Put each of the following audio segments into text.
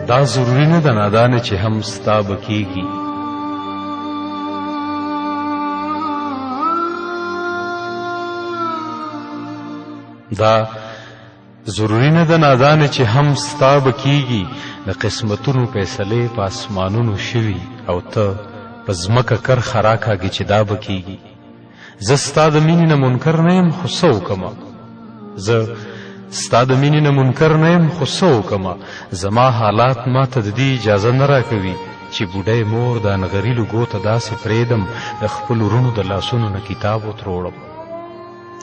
دا ضروری نه ده نادانه چې هم ستا به کېږي. دا ضروری نه ده نادانه چې هم ستا به کېږي. د قسمتونو فیصلې په اسمانونو شوي او ته په ځمکه کرښه راکاږي چې دا به کېږي. زه ستا د مینې نه منکر نه یم خو څه وکمه. زه ستا د مینې نه منکر نه یم خو څه وکمه. زما حالات ما ته د دې اجازه نه راکوي چې بوډۍ مور د انغري لوګو ته داسې پرېږدم د خپلو وروڼو د لاسونو نه کتاب وتروړم.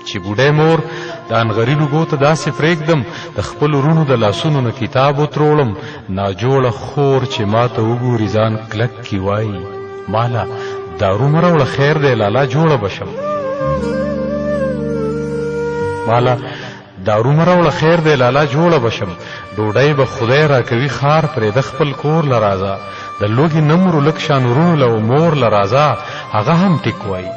چې بوډۍ مور د انغري لوګو ته داسې پرېږدم د خپلو وروڼو د لاسونو نه کتاب وتروړم. ناجوړه خور چې ما ته وګوري ځان کلک کې وایي ماله دارو مه راوړه خیر دی لالا جوړه به شم. ماله دارو مه راوړه خیر دی لالا جوړه به شم. ډوډۍ به خدای راکوي خار پرېږده خپل کور له راځه. د لوږې نمرو لږ شان وروڼو له مور له راځه. هغه هم ټیک وایي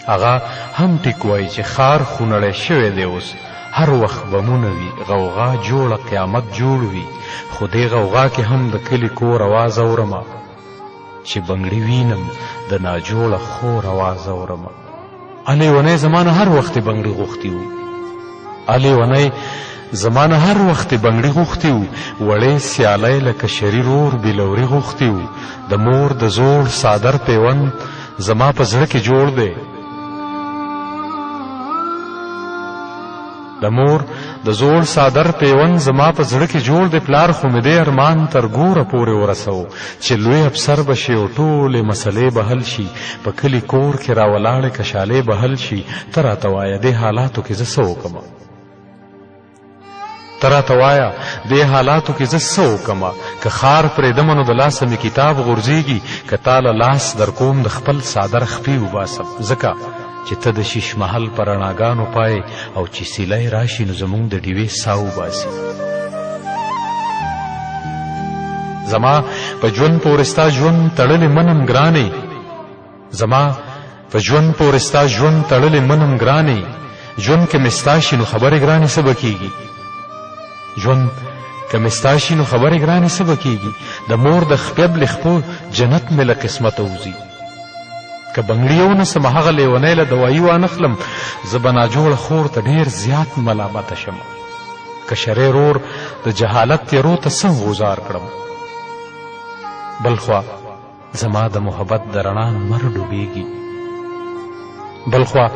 هغه هم ټیک وایي چې خار خونړی شوی دی اوس. هر وخت بمونه وي غوغا جوړه قیامت جوړ وي. خو دې غوغا کې هم د کلي کور اواز اورمه چې بنګړي وینم د ناجوړه خور اواز اورمه. الې ونې زمانه هر وخت بنګړي غوښتي وو. الې ونې زمانه هر وخت بنګړي غوښتي وو. وړې سیالۍ لکه شریر اور بلوري غوښتي وو. د مور د زوړ صادر پیوند زما په زړه کې جوړ دی. د مور د زوړ صادر پیوند زما په زړه کې جوړ دی. پلار خو مې دې ارمان تر ګوره پورې ورسو چې لوی افسر به شي او ټولې مسلې به حل شي. په کلي کور کې راولاړې کشالې به حل شي. ته راته وایه دې حالاتو کې زه څه وکمه. ته راته وایه دې حالاتو کې زه څه وکمه. که خار پرېږدمه نو د لاسه مې کتاب غورځېږي. که تا له لاس در کوم د خپل صادر خپې وباسم. ځکه چې ته د شیش محل په رڼاګانو پای او چې سیلی راشي نو زمونږ د ډیوې سا وباسي. زما په ژوند پورې ستا ژوند تړلې منم ګرانې. زما په ژوند پورې ستا ژوند تړلې منم ګرانې. ژوند که مې ستا شي نو خبرې ګرانې څه به کېږي. ژوند که مې ستا شي نو خبرې ګرانې څه به کېږي. د مور د خپیب له خپو جنت مې له قسمته وځي. که بنګړي ونسم هغه لیونی له دوایي وانخلم زه به ناجوړه خور ته ډېر زیات ملامته شم. که شریر اور د جهالت تیرو ته څه غوزار کړم. بلخوا زما د محبت د رڼا لمر ډوبېږي. بلخوا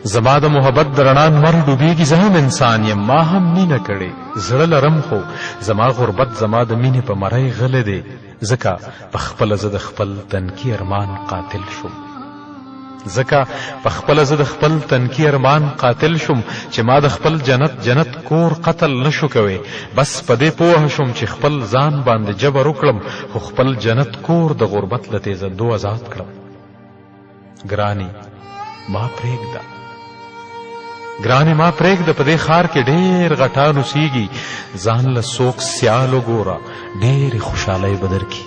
زما د محبت د رڼا لمر ډوبېږي. زه هم انسان یم ما هم مینه کړې. زړه لرم خو زما غربت زما د مینې په مرۍ غلی دی. ځکه په خپله زه د خپل تنکي ارمان قاتل شم. ځکه په خپله زه د خپل تنکي ارمان قاتل شم چې ما د خپل جنت کور قتل نشو کوي. بس په دې پوه شم چې خپل ځان باندې جبر وکړم خو خپل جنت کور د غربت له تیزندو آزاد کړم. ګرانې ما پرېږده ګرانې ما پرېږده. په دې ښار کې ډېر غټان اوسېږي. ځان له څوک سیال وګوره ډېرې خوشحالۍ به درکړي.